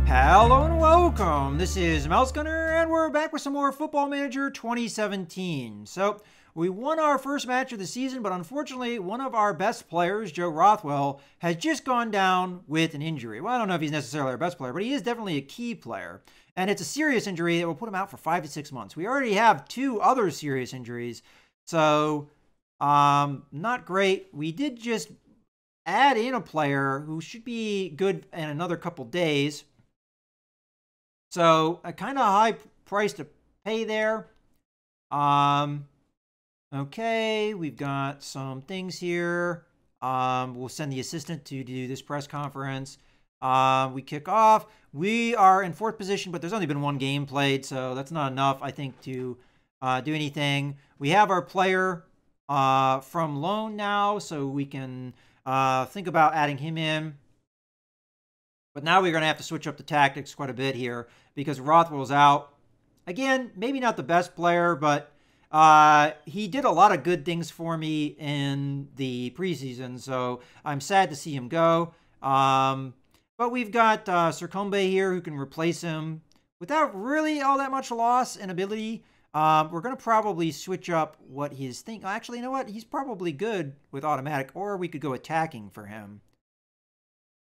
Hello and welcome. This is Mouse Gunner, and we're back with some more Football Manager 2017. So we won our first match of the season, but unfortunately, one of our best players, Joe Rothwell, has just gone down with an injury. Well, I don't know if he's necessarily our best player, but he is definitely a key player. And it's a serious injury that will put him out for 5 to 6 months. We already have 2 other serious injuries, so not great. We did just add in a player who should be good in another couple days. So a kind of high price to pay there. Okay, we've got some things here. We'll send the assistant to do this press conference. We kick off. We are in 4th position, but there's only been 1 game played, so that's not enough, I think, to do anything. We have our player from loan now, so we can think about adding him in. But now we're going to have to switch up the tactics quite a bit here because Rothwell's out. Again, maybe not the best player, but he did a lot of good things for me in the preseason, so I'm sad to see him go. But we've got Circumbe here who can replace him without really all that much loss in ability. We're going to probably switch up what his thing... Actually, you know what? He's probably good with automatic, or we could go attacking for him.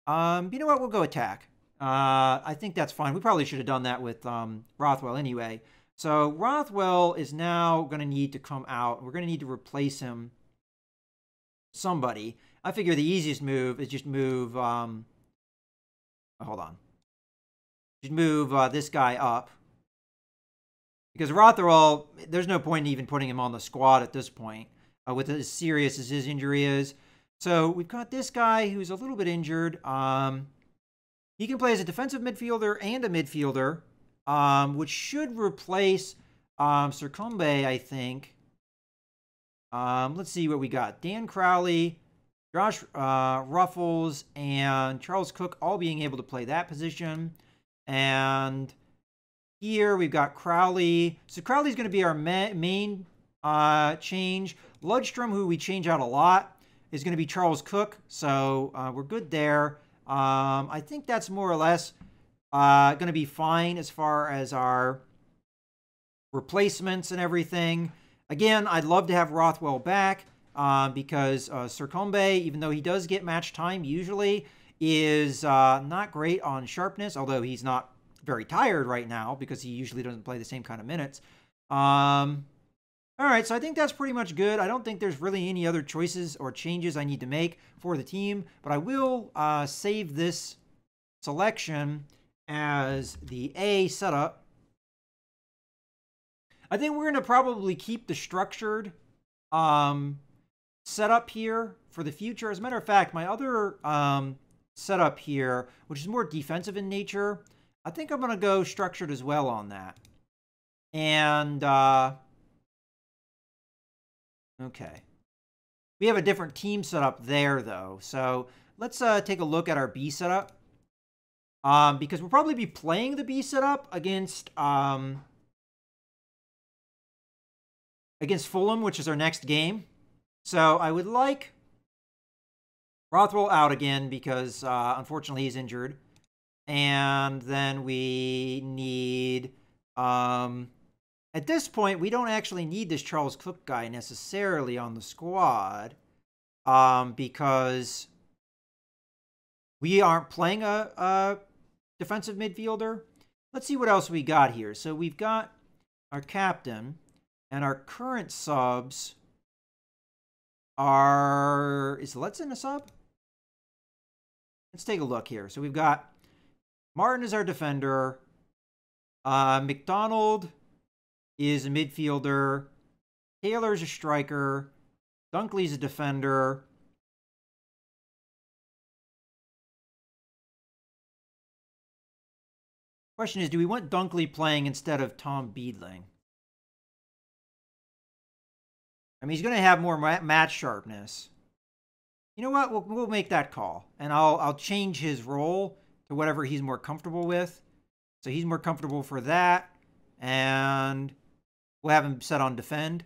You know what? We'll go attack. I think that's fine. We probably should have done that with Rothwell anyway. So Rothwell is now going to need to come out. We're going to need to replace him somebody. I figure the easiest move is just move... hold on. Just move this guy up. Because Rothwell, there's no point in even putting him on the squad at this point, with as serious as his injury is. So we've got this guy who's a little bit injured. He can play as a defensive midfielder and a midfielder, which should replace Circumbe, I think. Let's see what we got. Dan Crowley, Josh Ruffles, and Charles Cook all being able to play that position. And here we've got Crowley. So Crowley's going to be our main change. Ludstrom, who we change out a lot, is going to be Charles Cook, so we're good there. I think that's more or less going to be fine as far as our replacements and everything. Again, I'd love to have Rothwell back because Circumbe, even though he does get match time usually, is not great on sharpness, although he's not very tired right now because he usually doesn't play the same kind of minutes. All right, so I think that's pretty much good. I don't think there's really any other choices or changes I need to make for the team, but I will save this selection as the A setup. I think we're going to probably keep the structured setup here for the future. As a matter of fact, my other setup here, which is more defensive in nature, I think I'm going to go structured as well on that. And... okay. We have a different team setup there, though. So let's take a look at our B setup. Because we'll probably be playing the B setup against Fulham, which is our next game. So I would like Rothwell out again because, unfortunately, he's injured. And then we need... at this point, we don't actually need this Charles Cook guy necessarily on the squad because we aren't playing a defensive midfielder. Let's see what else we got here. So we've got our captain, and our current subs are... Is Letson a sub? Let's take a look here. So we've got Martin is our defender. McDonald is a midfielder. Taylor's a striker. Dunkley's a defender. Question is, do we want Dunkley playing instead of Tom Beedling? I mean, he's going to have more match sharpness. You know what? We'll make that call. And I'll change his role to whatever he's more comfortable with. So he's more comfortable for that. And we'll have him set on defend.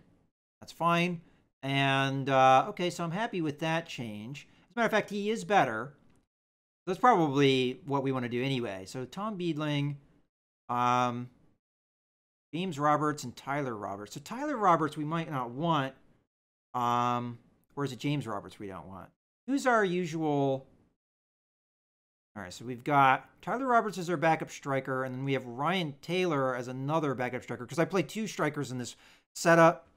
That's fine. And, okay, so I'm happy with that change. As a matter of fact, he is better. That's probably what we want to do anyway. So Tom Beedling, James Roberts, and Tyler Roberts. So Tyler Roberts we might not want. Or is it James Roberts we don't want? Who's our usual? All right, so we've got Tyler Roberts as our backup striker, and then we have Ryan Taylor as another backup striker, because I play 2 strikers in this setup.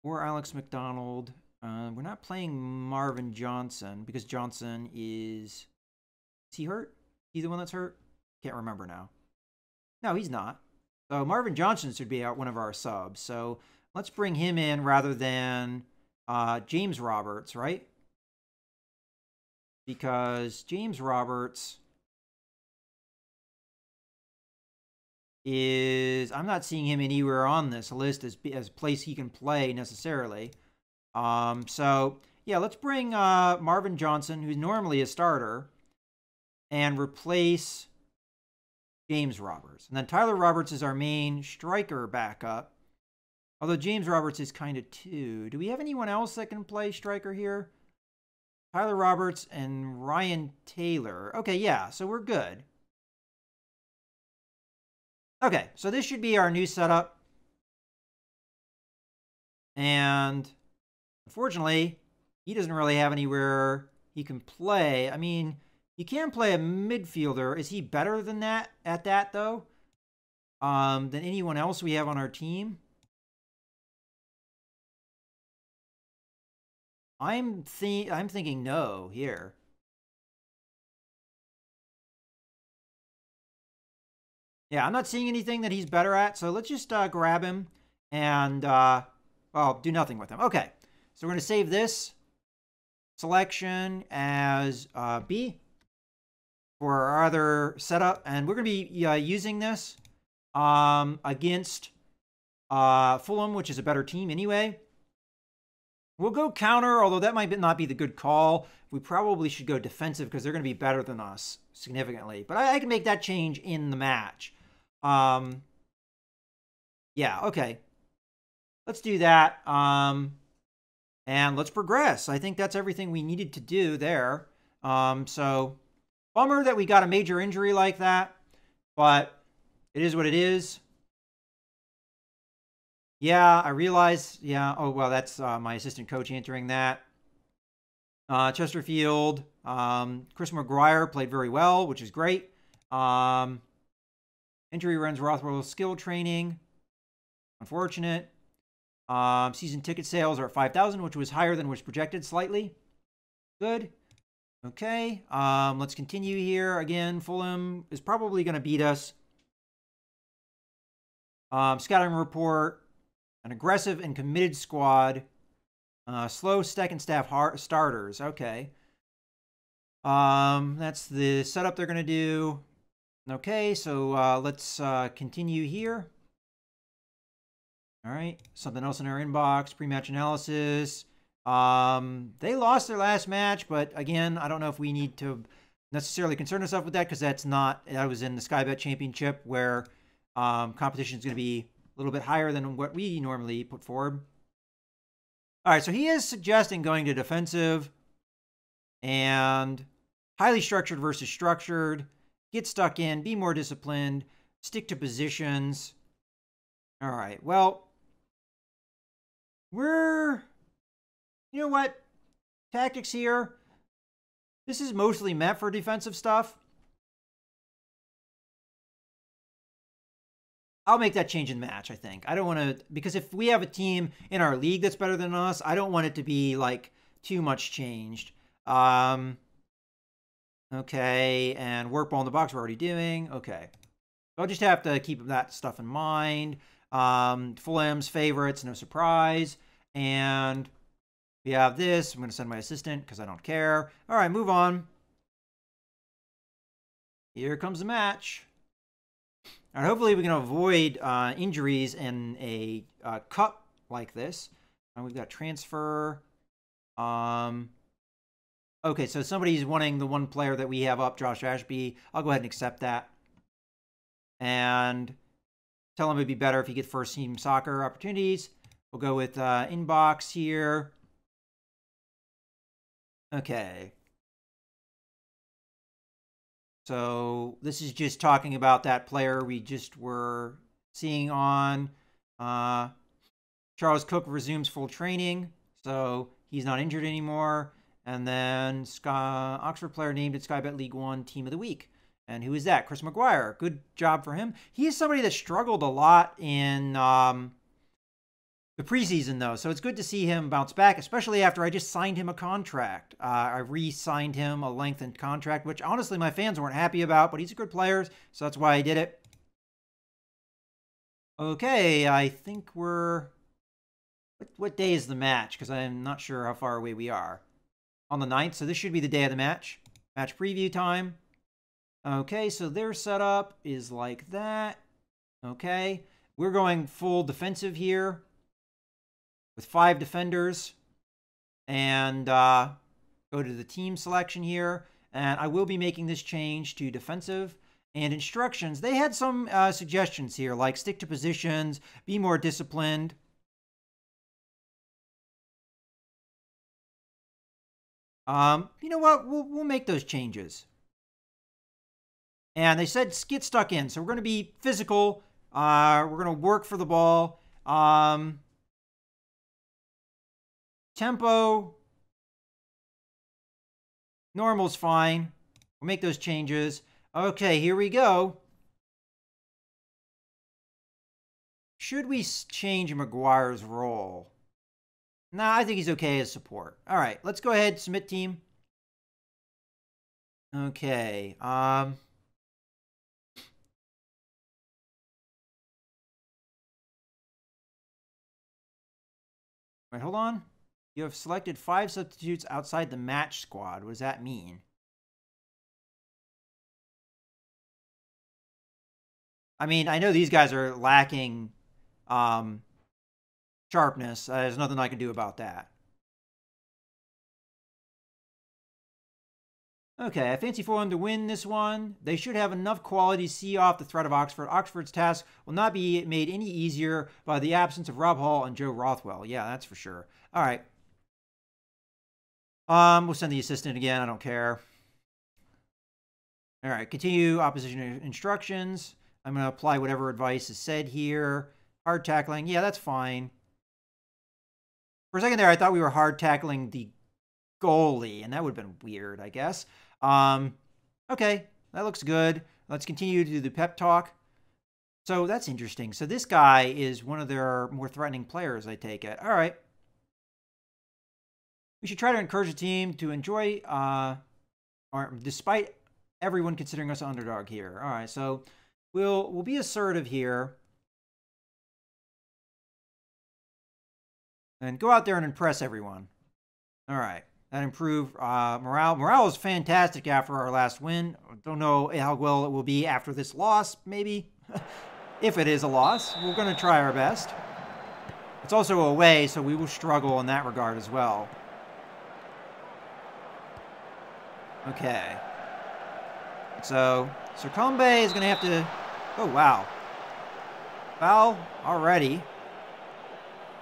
Or Alex McDonald. We're not playing Marvin Johnson, because Johnson is he hurt? He the one that's hurt? Can't remember now. No, he's not. So Marvin Johnson should be one of our subs. So let's bring him in rather than James Roberts, right? Because James Roberts is, I'm not seeing him anywhere on this list as a place he can play necessarily. So yeah, let's bring Marvin Johnson, who's normally a starter, and replace James Roberts. And then Tyler Roberts is our main striker backup. Although James Roberts is kind of 2. Do we have anyone else that can play striker here? Tyler Roberts and Ryan Taylor. Okay, yeah, so we're good. Okay, so this should be our new setup. And unfortunately, he doesn't really have anywhere he can play. I mean, he can play a midfielder. Is he better than that at that, though? Than anyone else we have on our team? I'm thinking no here. Yeah, I'm not seeing anything that he's better at, so let's just grab him and, well, do nothing with him. Okay, so we're going to save this selection as B for our other setup, and we're going to be using this against Fulham, which is a better team anyway. We'll go counter, although that might not be the good call. We probably should go defensive because they're going to be better than us significantly. But I can make that change in the match. Yeah, okay. Let's do that. And let's progress. I think that's everything we needed to do there. So, bummer that we got a major injury like that. But it is what it is. Yeah, I realize. Yeah. Oh, well, that's my assistant coach answering that. Chesterfield. Chris McGuire played very well, which is great. Injury runs Rothwell skill training. Unfortunate. Season ticket sales are at 5,000, which was higher than was projected slightly. Good. Okay. Let's continue here. Again, Fulham is probably going to beat us. Scouting report. An aggressive and committed squad. Slow second staff starters. Okay. That's the setup they're going to do. Okay, so let's continue here. All right, something else in our inbox. Pre-match analysis. They lost their last match, but again, I don't know if we need to necessarily concern ourselves with that because that was in the Sky Bet Championship where competition is going to be a little bit higher than what we normally put forward. All right, so he is suggesting going to defensive and highly structured versus structured. Get stuck in, be more disciplined, stick to positions. All right, well, you know what? Tactics here. This is mostly meant for defensive stuff. I'll make that change in the match, I think. I don't want to, because if we have a team in our league that's better than us, I don't want it to be like too much changed. Okay, and work ball in the box we're already doing. Okay. So I'll just have to keep that stuff in mind. Fulham's favorites, no surprise. And we have this. I'm going to send my assistant because I don't care. All right, move on. Here comes the match. All right, hopefully we can avoid injuries in a cup like this. And we've got transfer. Okay, so somebody's wanting the one player that we have up, Josh Ashby. I'll go ahead and accept that. And tell him it'd be better if he gets first team soccer opportunities. We'll go with inbox here. Okay. So this is just talking about that player we just were seeing on. Charles Cook resumes full training, so he's not injured anymore. And then Oxford player named at Sky Bet League One Team of the Week. And who is that? Chris McGuire. Good job for him. He is somebody that struggled a lot in the preseason, though. So it's good to see him bounce back, especially after I just signed him a contract. I re-signed him a lengthened contract, which honestly my fans weren't happy about, but he's a good player, so that's why I did it. Okay, I think we're... What day is the match? Because I'm not sure how far away we are. On the 9th, so this should be the day of the match. Match preview time. Okay, so their setup is like that. Okay, we're going full defensive here with 5 defenders. And go to the team selection here. And I will be making this change to defensive. And instructions, they had some suggestions here, like stick to positions, be more disciplined. You know what? We'll make those changes. And they said get stuck in. So we're going to be physical. We're going to work for the ball. Tempo. Normal's fine. We'll make those changes. Okay, here we go. Should we change McGuire's role? Nah, I think he's okay as support. All right, let's go ahead, submit team. Okay. Wait, hold on. You have selected 5 substitutes outside the match squad. What does that mean? I mean, I know these guys are lacking sharpness. There's nothing I can do about that. Okay, I fancy Fulham to win this one. They should have enough quality to see off the threat of Oxford. Oxford's task will not be made any easier by the absence of Rob Hall and Joe Rothwell. Yeah, that's for sure. All right. We'll send the assistant again. I don't care. All right, continue opposition instructions. I'm going to apply whatever advice is said here. Hard tackling. Yeah, that's fine. For a second there, I thought we were hard tackling the goalie, and that would have been weird, I guess. Okay, that looks good. Let's continue to do the pep talk. So that's interesting. So this guy is one of their more threatening players, I take it. All right. We should try to encourage the team to enjoy, or despite everyone considering us an underdog here. All right, so we'll be assertive here. And go out there and impress everyone. All right. That improved morale. Morale is fantastic after our last win. Don't know how well it will be after this loss, maybe. If it is a loss, we're going to try our best. It's also away, so we will struggle in that regard as well. Okay. So, Sircombe is going to have to... Oh, wow. Foul already.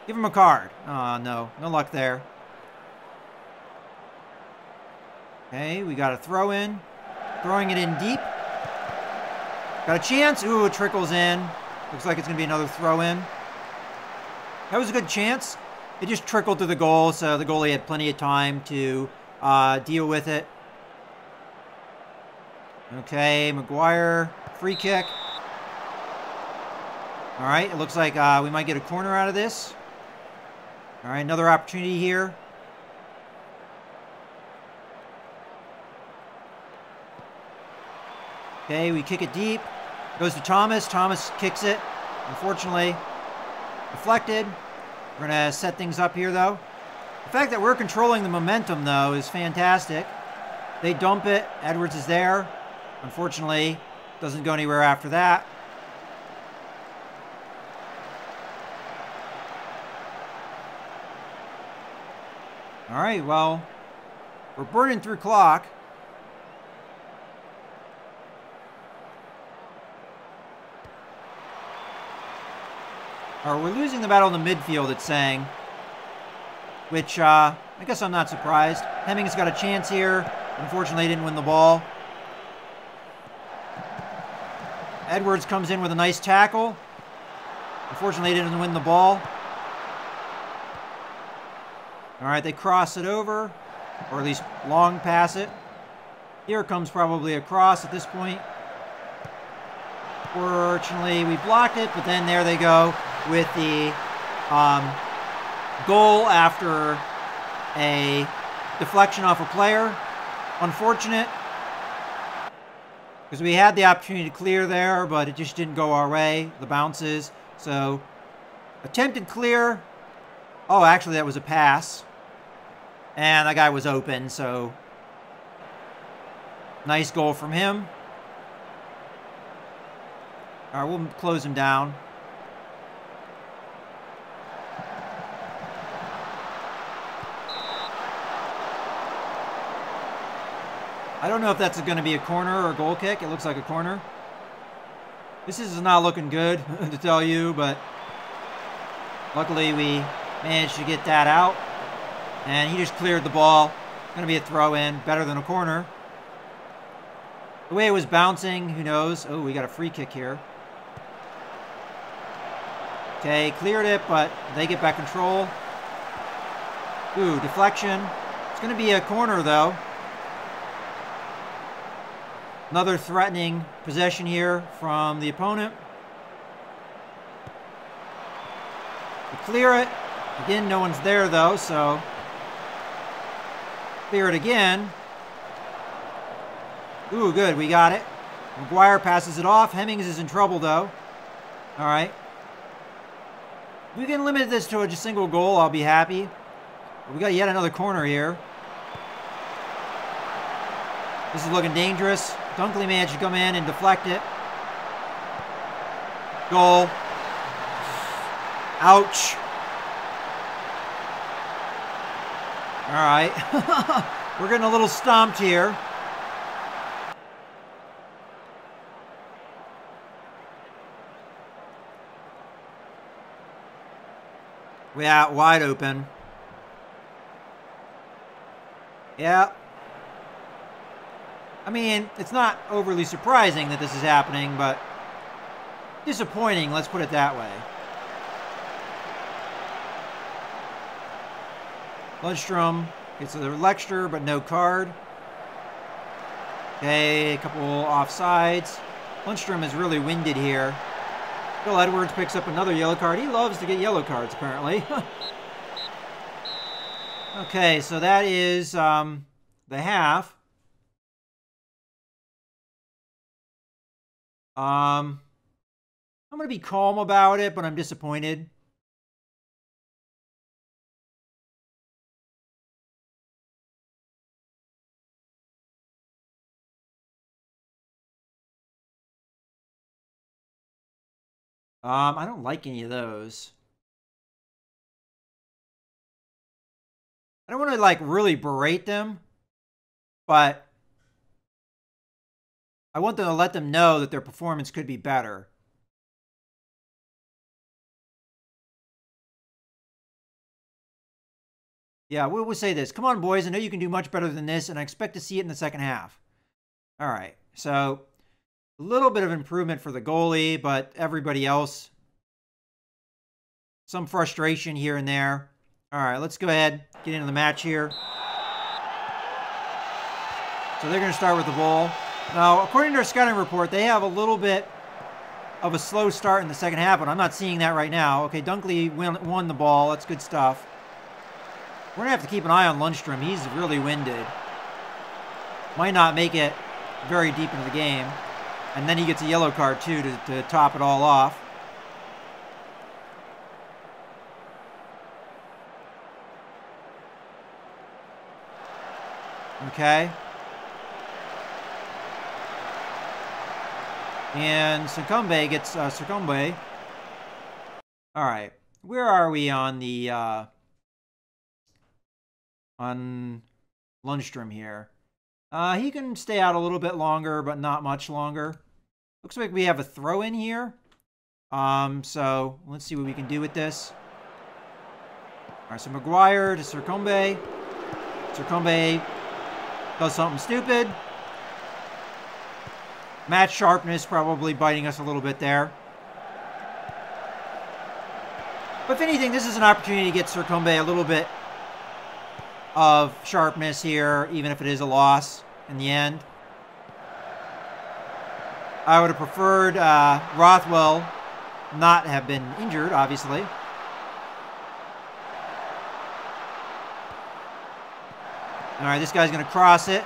Give him a card. Oh, no. No luck there. Okay, we got a throw in. Throwing it in deep. Got a chance. Ooh, it trickles in. Looks like it's going to be another throw in. That was a good chance. It just trickled to the goal, so the goalie had plenty of time to deal with it. Okay, McGuire. Free kick. All right, it looks like we might get a corner out of this. All right, another opportunity here. Okay, we kick it deep. Goes to Thomas. Thomas kicks it. Unfortunately, deflected. We're going to set things up here, though. The fact that we're controlling the momentum, though, is fantastic. They dump it. Edwards is there. Unfortunately, doesn't go anywhere after that. All right, well, we're burning through clock. Or we're losing the battle in the midfield, it's saying. Which, I guess I'm not surprised. Hemming's got a chance here. Unfortunately, he didn't win the ball. Edwards comes in with a nice tackle. Unfortunately, he didn't win the ball. All right, they cross it over, or at least long pass it. Here comes probably a cross at this point. Fortunately, we blocked it, but then there they go with the goal after a deflection off a player. Unfortunate, because we had the opportunity to clear there, but it just didn't go our way, the bounces. So, attempted clear. Oh, actually, that was a pass. And that guy was open, so nice goal from him. All right, we'll close him down. I don't know if that's going to be a corner or a goal kick. It looks like a corner. This is not looking good, to tell you, but luckily we managed to get that out. And he just cleared the ball. Going to be a throw-in, better than a corner. The way it was bouncing, who knows? Oh, we got a free kick here. Okay, cleared it, but they get back control. Ooh, deflection. It's going to be a corner, though. Another threatening possession here from the opponent. We clear it. Again, no one's there, though, so clear it again. Ooh, good. We got it. McGuire passes it off. Hemmings is in trouble, though. All right. If we can limit this to a just single goal, I'll be happy. But we got yet another corner here. This is looking dangerous. Dunkley managed to come in and deflect it. Goal. Ouch. All right. We're getting a little stomped here. Yeah, wide open. Yeah. I mean, it's not overly surprising that this is happening, but disappointing, let's put it that way. Lundstrom gets a lecture, but no card. Okay, a couple offsides. Lundstrom is really winded here. Bill Edwards picks up another yellow card. He loves to get yellow cards, apparently. Okay, so that is the half. I'm going to be calm about it, but I'm disappointed. I don't like any of those. I don't want to, like, really berate them, but I want them to let them know that their performance could be better. Yeah, we'll say this. Come on, boys. I know you can do much better than this, and I expect to see it in the second half. All right. So, a little bit of improvement for the goalie, but everybody else, some frustration here and there. All right, let's go ahead, get into the match here. So they're going to start with the ball. Now, according to our scouting report, they have a little bit of a slow start in the second half, but I'm not seeing that right now. Okay, Dunkley won the ball. That's good stuff. We're going to have to keep an eye on Lundstrom. He's really winded. Might not make it very deep into the game. And then he gets a yellow card, too, to top it all off. Okay. And Succumbe gets Succumbe. All right. Where are we on the on Lundstrom here? He can stay out a little bit longer, but not much longer. Looks like we have a throw in here. So let's see what we can do with this. All right, so McGuire to Succumbe. Succumbe does something stupid. Match sharpness probably biting us a little bit there. But if anything, this is an opportunity to get Surcumbe a little bit of sharpness here, even if it is a loss in the end. I would have preferred Rothwell not have been injured, obviously. All right, this guy's going to cross it.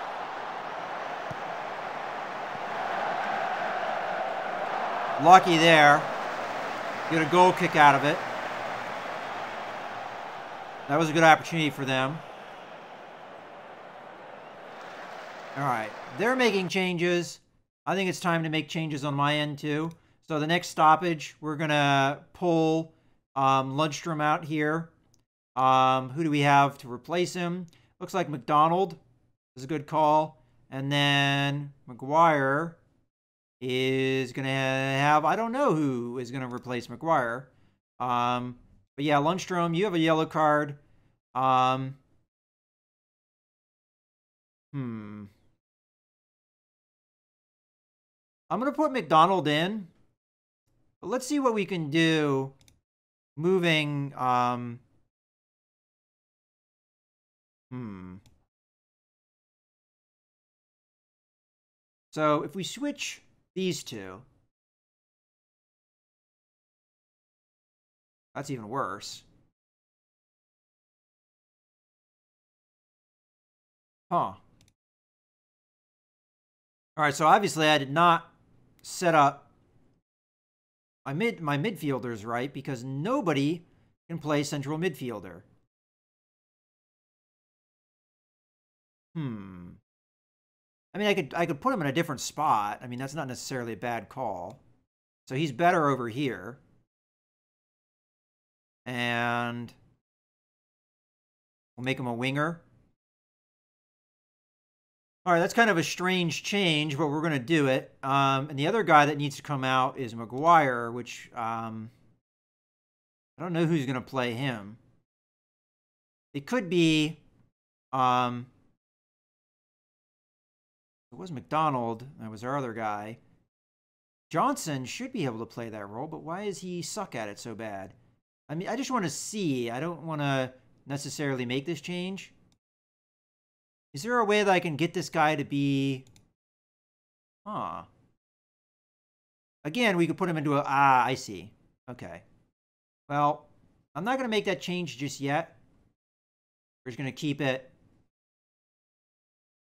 Lucky there. Get a goal kick out of it. That was a good opportunity for them. All right, they're making changes. I think it's time to make changes on my end too. So the next stoppage, we're going to pull Lundstrom out here. Who do we have to replace him? Looks like McDonald is a good call. And then McGuire is going to have, I don't know who is going to replace McGuire. But yeah, Lundstrom, you have a yellow card. I'm going to put McDonald in. But let's see what we can do moving. So if we switch these two, that's even worse. Huh. All right, so obviously I did not set up my midfielders right, because nobody can play central midfielder. I mean, I could put him in a different spot. I mean, that's not necessarily a bad call. So he's better over here. And we'll make him a winger. All right, that's kind of a strange change, but we're going to do it. And the other guy that needs to come out is McGuire, which I don't know who's going to play him. It could be... it was McDonald. That was our other guy. Johnson should be able to play that role, but why does he suck at it so bad? I mean, I just want to see. I don't want to necessarily make this change. Is there a way that I can get this guy to be... Again, we could put him into a... I see. Okay. Well, I'm not going to make that change just yet. We're just going to keep it...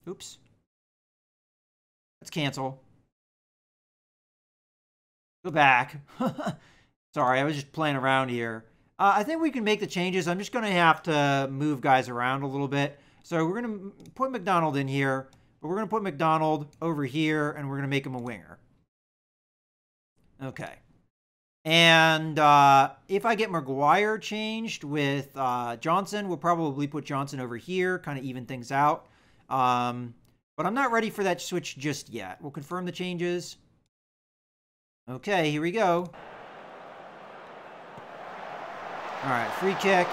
Oops. Let's cancel. Go back. Sorry, I was just playing around here. I think we can make the changes. I'm just going to have to move guys around a little bit. So we're going to put McDonald in here, but we're going to put McDonald over here, and we're going to make him a winger. Okay. And if I get McGuire changed with Johnson, we'll probably put Johnson over here, kind of even things out. But I'm not ready for that switch just yet. We'll confirm the changes. Okay, here we go. All right, free kick.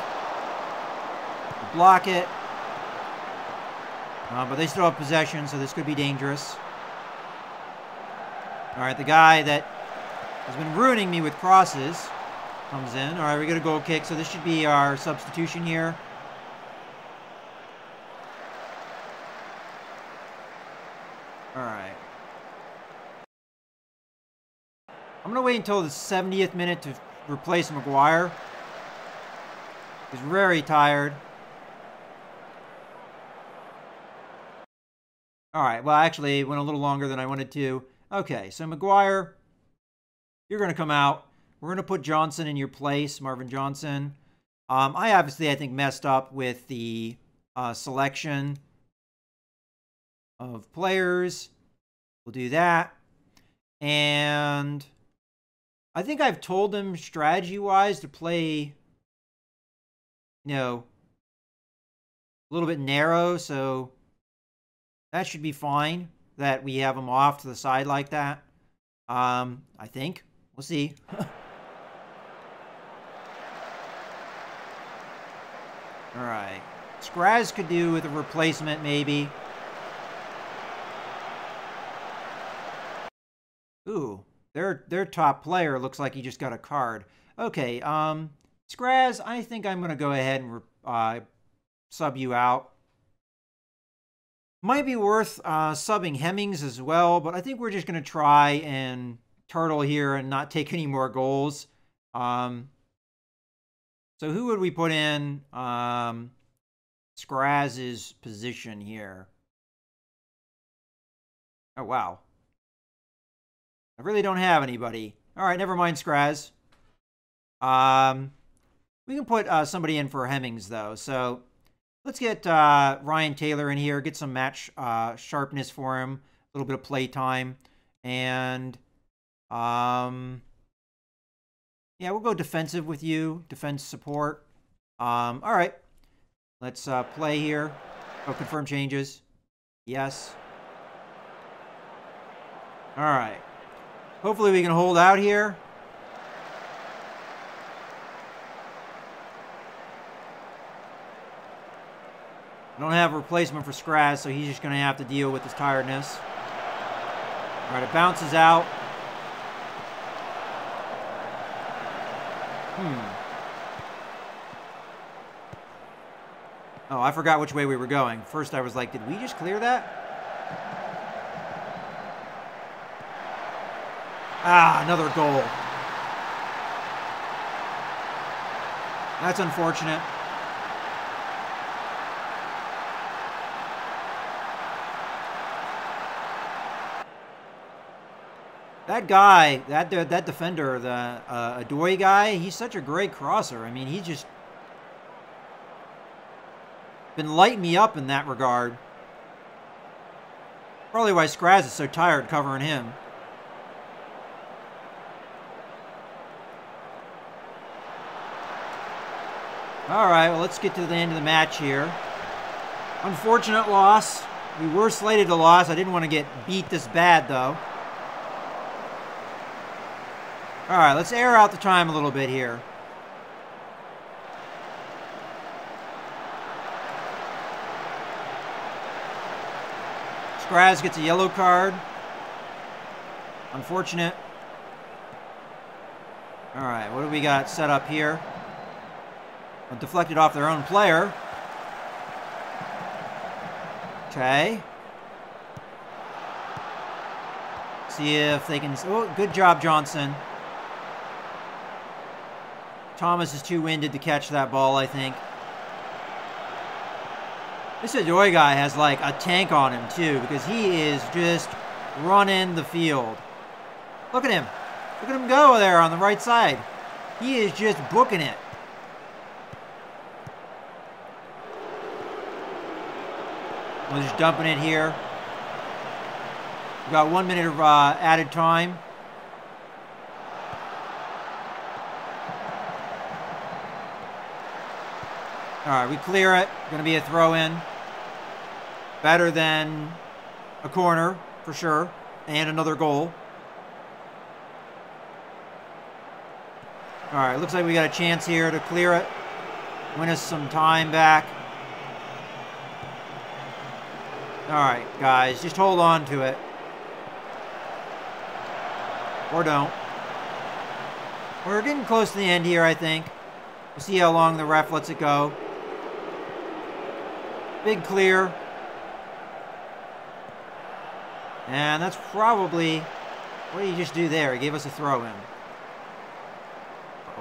Block it. But they still have possession, so this could be dangerous. All right, the guy that has been ruining me with crosses comes in. All right, we got a goal kick, so this should be our substitution here. All right. I'm going to wait until the 70th minute to replace McGuire. He's very tired. All right. Well, actually, it went a little longer than I wanted to. Okay. So, McGuire, you're going to come out. We're going to put Johnson in your place, Marvin Johnson. I think, messed up with the selection of players. We'll do that. And I think I've told them strategy-wise to play, you know, a little bit narrow, so that should be fine that we have them off to the side like that. I think. We'll see. All right. Scraz could do with a replacement, maybe. Ooh, their top player looks like he just got a card. Okay, Scraz, I think I'm gonna go ahead and sub you out. Might be worth subbing Hemmings as well, but I think we're just gonna try and turtle here and not take any more goals. So who would we put in Scraz's position here? Oh, wow. I really don't have anybody. All right, never mind, Scraz. We can put somebody in for Hemmings, though. So let's get Ryan Taylor in here, get some match sharpness for him, a little bit of play time. And, yeah, we'll go defensive with you, defense support. All right, let's play here. Go confirm changes. Yes. All right. Hopefully we can hold out here. I don't have a replacement for Scraz, so he's just going to have to deal with his tiredness. All right, it bounces out. Oh, I forgot which way we were going. First I was like, did we just clear that? Ah, another goal. That's unfortunate. That guy, that defender, the Adoy guy, he's such a great crosser. I mean, he's just been lighting me up in that regard. Probably why Scraz is so tired covering him. All right, well, let's get to the end of the match here. Unfortunate loss. We were slated to lose. I didn't want to get beat this bad, though. All right, let's air out the time a little bit here. Scraz gets a yellow card. Unfortunate. All right, what do we got set up here? Deflected off their own player. Okay. See if they can... Oh, good job, Johnson. Thomas is too winded to catch that ball, I think. This Adoy guy has like a tank on him too, because he is just running the field. Look at him. Look at him go there on the right side. He is just booking it. We're just dumping it here. We've got 1 minute of added time. All right, we clear it. Going to be a throw-in. Better than a corner, for sure. And another goal. All right, looks like we got a chance here to clear it. Win us some time back. All right, guys, just hold on to it. Or don't. We're getting close to the end here, I think. We'll see how long the ref lets it go. Big clear. And that's probably... What did he just do there? He gave us a throw-in.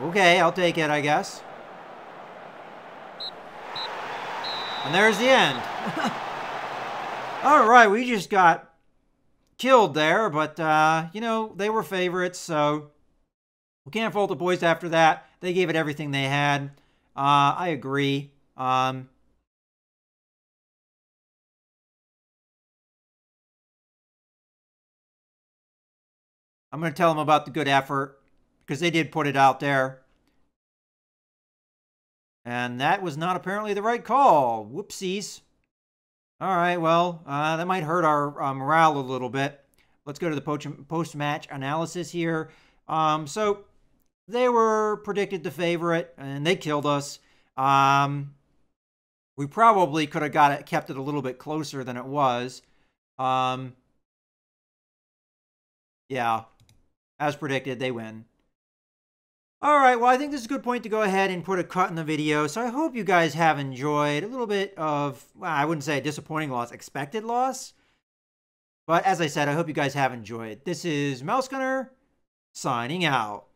Okay, I'll take it, I guess. And there's the end. All right, we just got killed there, but, you know, they were favorites, so we can't fault the boys after that. They gave it everything they had. I agree. I'm going to tell them about the good effort, because they did put it out there. And that was not apparently the right call. Whoopsies. All right, well, that might hurt our morale a little bit. Let's go to the post-match analysis here. So they were predicted to favorite, and they killed us. We probably could have kept it a little bit closer than it was. Yeah, as predicted, they win. All right, well, I think this is a good point to go ahead and put a cut in the video. So I hope you guys have enjoyed a little bit of, well, I wouldn't say a disappointing loss, expected loss. But as I said, I hope you guys have enjoyed. This is Mouse Gunner signing out.